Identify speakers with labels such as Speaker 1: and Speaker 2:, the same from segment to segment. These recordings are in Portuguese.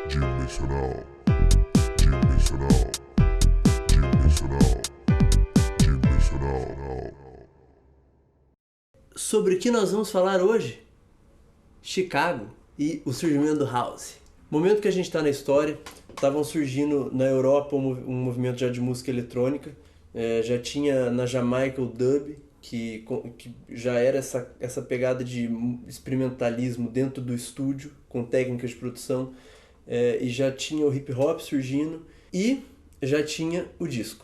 Speaker 1: Dimensional, dimensional, dimensional, dimensional.
Speaker 2: Sobre o que nós vamos falar hoje? Chicago e o surgimento do House. Momento que a gente está na história, estavam surgindo na Europa um movimento já de música eletrônica, já tinha na Jamaica o dub, que já era essa pegada de experimentalismo dentro do estúdio, com técnicas de produção, e já tinha o hip hop surgindo, e já tinha o disco.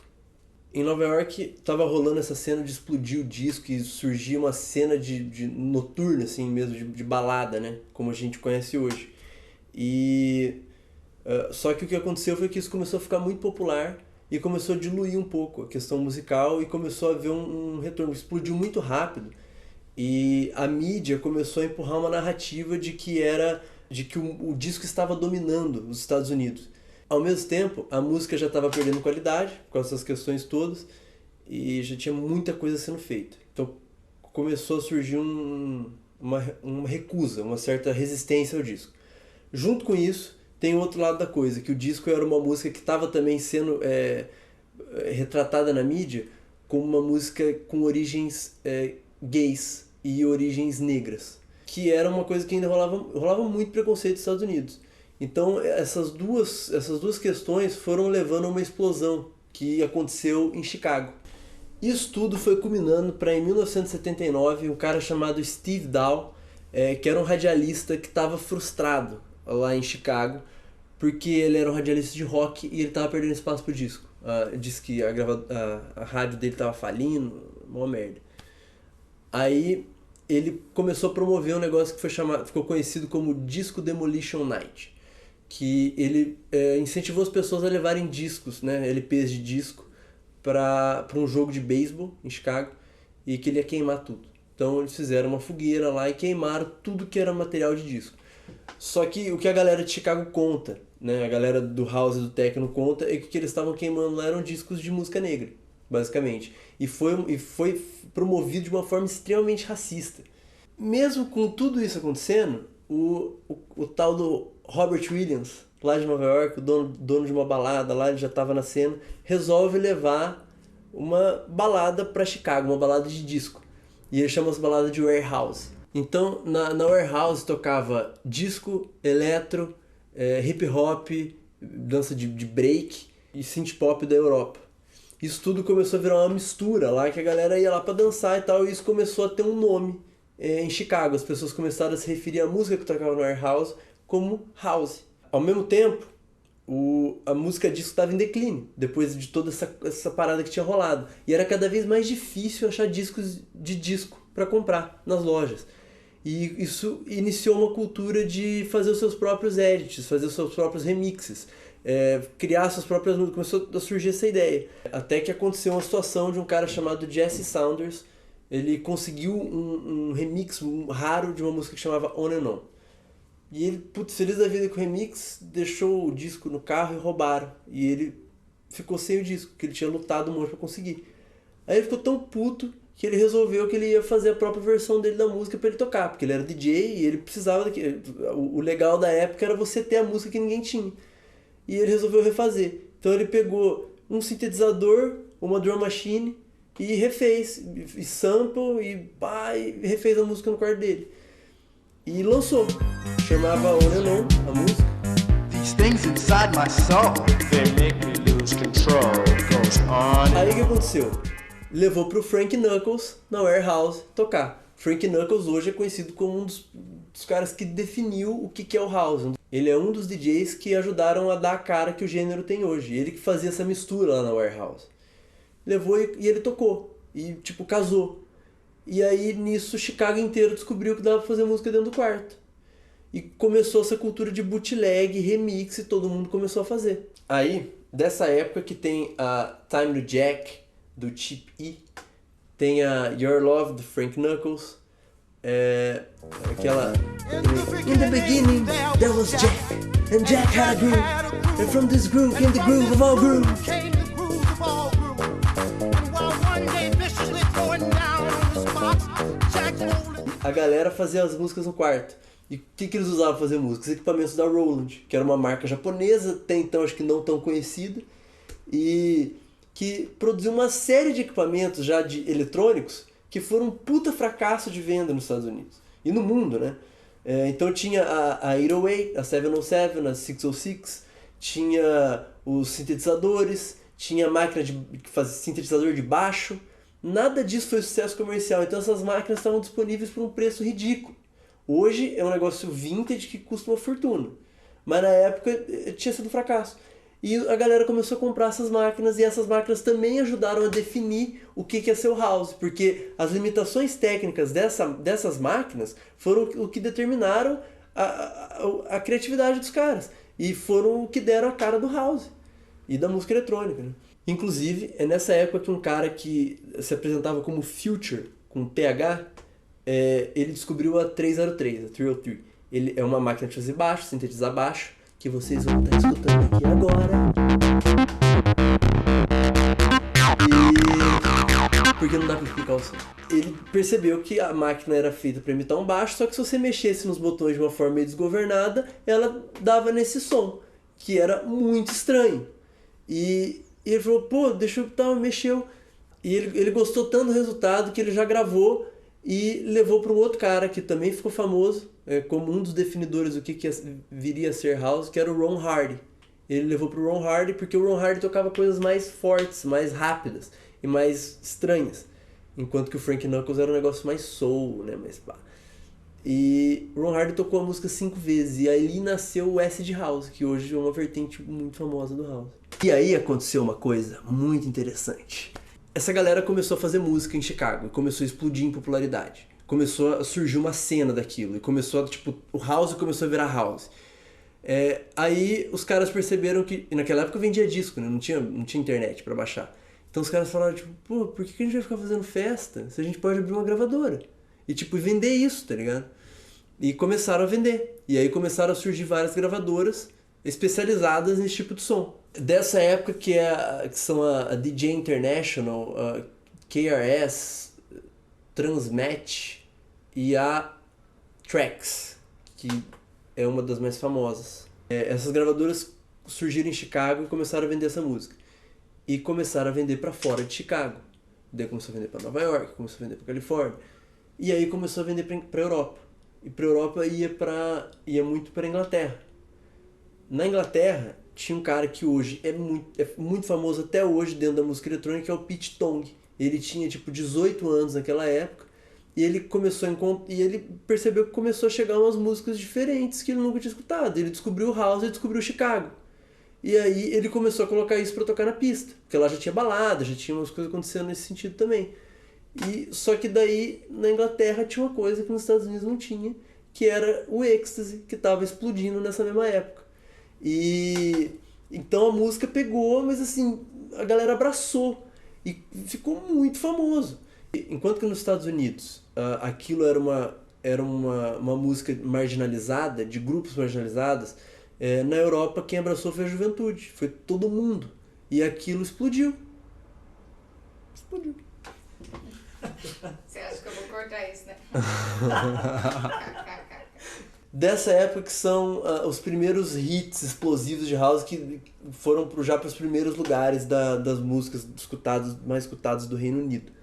Speaker 2: Em Nova York estava rolando essa cena de explodir o disco e surgia uma cena de noturna, assim mesmo, de balada, né? Como a gente conhece hoje. E só que o que aconteceu foi que isso começou a ficar muito popular e começou a diluir um pouco a questão musical e começou a haver um retorno. Explodiu muito rápido e a mídia começou a empurrar uma narrativa de que o disco estava dominando os Estados Unidos. Ao mesmo tempo, a música já estava perdendo qualidade, com essas questões todas, e já tinha muita coisa sendo feita. Então começou a surgir uma recusa, uma certa resistência ao disco. Junto com isso, tem o outro lado da coisa, que o disco era uma música que estava também sendo retratada na mídia como uma música com origens gays e origens negras, que era uma coisa que ainda rolava muito preconceito nos Estados Unidos. Então essas duas questões foram levando a uma explosão que aconteceu em Chicago. Isso tudo foi culminando para, em 1979, um cara chamado Steve Dahl, que era um radialista que estava frustrado lá em Chicago, porque ele era um radialista de rock e ele estava perdendo espaço pro disco. Disse que a rádio dele estava falindo, uma merda. Aí ele começou a promover um negócio que ficou conhecido como Disco Demolition Night, que ele incentivou as pessoas a levarem discos, né, LPs de disco, para um jogo de beisebol em Chicago, e que ele ia queimar tudo. Então eles fizeram uma fogueira lá e queimaram tudo que era material de disco. Só que o que a galera de Chicago conta, né, a galera do house e do techno conta, é que o que eles estavam queimando lá eram discos de música negra, basicamente. E foi promovido de uma forma extremamente racista. Mesmo com tudo isso acontecendo, o tal do Robert Williams, lá de Nova York, o dono de uma balada lá, ele já estava na cena, resolve levar uma balada para Chicago, uma balada de disco. E ele chama essa balada de warehouse. Então, na warehouse tocava disco, eletro, hip hop, dança de break e synth pop da Europa. Isso tudo começou a virar uma mistura lá, que a galera ia lá para dançar e tal, e isso começou a ter um nome em Chicago. As pessoas começaram a se referir à música que tocava no warehouse como house. Ao mesmo tempo, a música disco estava em declínio, depois de toda essa parada que tinha rolado. E era cada vez mais difícil achar discos de disco para comprar nas lojas. E isso iniciou uma cultura de fazer os seus próprios edits, fazer os seus próprios remixes, criar suas próprias músicas. Começou a surgir essa ideia. Até que aconteceu uma situação de um cara chamado Jesse Saunders. Ele conseguiu um remix raro de uma música que chamava On and On. E ele, feliz da vida com o remix, deixou o disco no carro e roubaram. E ele ficou sem o disco, que ele tinha lutado um monte pra conseguir. Aí ele ficou tão puto que ele resolveu que ele ia fazer a própria versão dele da música pra ele tocar, porque ele era DJ e ele precisava o legal da época era você ter a música que ninguém tinha. E ele resolveu refazer. Então ele pegou um sintetizador, uma drum machine e refez, e sample, e refez a música no quarto dele. E lançou. Chamava On and On, a música.
Speaker 3: These things inside my soul, they make me lose control. Goes on.
Speaker 2: Aí o que aconteceu? Levou pro Frank Knuckles na warehouse tocar. Frank Knuckles hoje é conhecido como um dos caras que definiu o que é o house. Ele é um dos DJs que ajudaram a dar a cara que o gênero tem hoje. Ele que fazia essa mistura lá na warehouse. Levou e ele tocou. E casou. E aí nisso Chicago inteiro descobriu que dava pra fazer música dentro do quarto. E começou essa cultura de bootleg, remix, e todo mundo começou a fazer. Aí, dessa época que tem a Time to Jack, do Chip E, tem a Your Love, do Frank Knuckles, aquela... In the beginning, there was Jack, and Jack had a groove, and from this groove came the groove of all grooves. A galera fazia as músicas no quarto. E o que eles usavam para fazer música? Os equipamentos da Roland, que era uma marca japonesa, até então acho que não tão conhecida, e que produziu uma série de equipamentos já de eletrônicos que foram um puta fracasso de venda nos Estados Unidos. E no mundo, né? Então tinha a 808, a 707, a 606, tinha os sintetizadores, tinha a máquina que fazia sintetizador de baixo. Nada disso foi sucesso comercial, então essas máquinas estavam disponíveis por um preço ridículo. Hoje é um negócio vintage que custa uma fortuna, mas na época tinha sido um fracasso. E a galera começou a comprar essas máquinas, e essas máquinas também ajudaram a definir o que é ser o house, porque as limitações técnicas dessas máquinas foram o que determinaram a criatividade dos caras, e foram o que deram a cara do house e da música eletrônica, né? Inclusive, é nessa época que um cara que se apresentava como Future, com PH, ele descobriu a 303, a 303. Ele é uma máquina de fazer baixo, sintetizar baixo, que vocês vão estar escutando aqui agora. Porque não dá pra explicar o som. Ele percebeu que a máquina era feita para imitar um baixo, só que se você mexesse nos botões de uma forma meio desgovernada, ela dava nesse som, que era muito estranho. E ele falou, pô, deixa eu tal, mexeu. E ele gostou tanto do resultado que ele já gravou e levou para um outro cara que também ficou famoso, como um dos definidores do que viria a ser house, que era o Ron Hardy. Ele levou para o Ron Hardy porque o Ron Hardy tocava coisas mais fortes, mais rápidas e mais estranhas, enquanto que o Frank Knuckles era um negócio mais soul, né, mais pá. E o Ron Hardy tocou a música 5 vezes, e aí nasceu o acid house, que hoje é uma vertente muito famosa do house. E aí aconteceu uma coisa muito interessante. Essa galera começou a fazer música em Chicago, e começou a explodir em popularidade. Começou a surgir uma cena daquilo, e começou a, o house começou a virar house. Aí os caras perceberam que, e naquela época vendia disco, né? Não tinha internet pra baixar. Então os caras falaram, pô, por que a gente vai ficar fazendo festa se a gente pode abrir uma gravadora? E vender isso, tá ligado? E começaram a vender. E aí começaram a surgir várias gravadoras especializadas nesse tipo de som. Dessa época que são a DJ International, a KRS, Transmat e a Trax, que é uma das mais famosas. Essas gravadoras surgiram em Chicago e começaram a vender essa música. E começaram a vender para fora de Chicago. Daí começou a vender para Nova York, começou a vender para Califórnia. E aí começou a vender para Europa. E para Europa ia muito para Inglaterra. Na Inglaterra tinha um cara que hoje é muito famoso até hoje dentro da música eletrônica, que é o Pete Tong. Ele tinha 18 anos naquela época. E ele ele percebeu que começou a chegar umas músicas diferentes que ele nunca tinha escutado. Ele descobriu o house e descobriu Chicago. E aí ele começou a colocar isso pra tocar na pista. Porque lá já tinha balada, já tinha umas coisas acontecendo nesse sentido também. Só que daí, na Inglaterra, tinha uma coisa que nos Estados Unidos não tinha, que era o ecstasy, que estava explodindo nessa mesma época. E então a música pegou, mas assim, a galera abraçou. E ficou muito famoso. Enquanto que nos Estados Unidos, aquilo era uma música marginalizada, de grupos marginalizados, na Europa quem abraçou foi a juventude, foi todo mundo. E aquilo explodiu. Explodiu.
Speaker 4: Você acha que eu vou cortar isso, né?
Speaker 2: Dessa época que são os primeiros hits explosivos de house que foram já para os primeiros lugares das músicas mais escutadas do Reino Unido.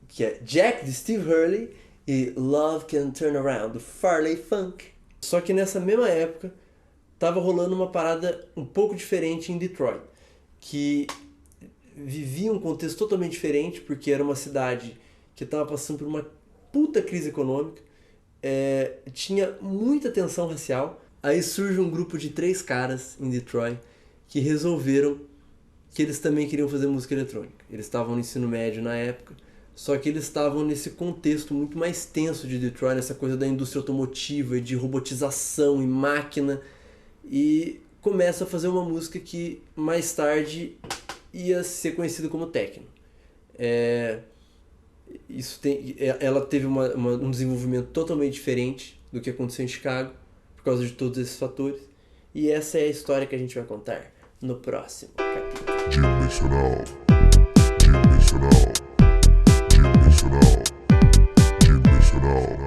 Speaker 2: Que é Jack, de Steve Hurley, e Love Can Turn Around, do Farley Funk. Só que nessa mesma época, tava rolando uma parada um pouco diferente em Detroit, que vivia um contexto totalmente diferente, porque era uma cidade que estava passando por uma puta crise econômica, tinha muita tensão racial. Aí surge um grupo de 3 caras em Detroit que resolveram que eles também queriam fazer música eletrônica. Eles estavam no ensino médio na época, só que eles estavam nesse contexto muito mais tenso de Detroit, nessa coisa da indústria automotiva e de robotização e máquina, e começa a fazer uma música que mais tarde ia ser conhecida como techno. Ela teve um desenvolvimento totalmente diferente do que aconteceu em Chicago, por causa de todos esses fatores, e essa é a história que a gente vai contar no próximo capítulo.
Speaker 1: Dimensional.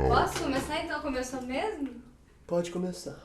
Speaker 4: Posso começar então? Começou mesmo?
Speaker 2: Pode começar.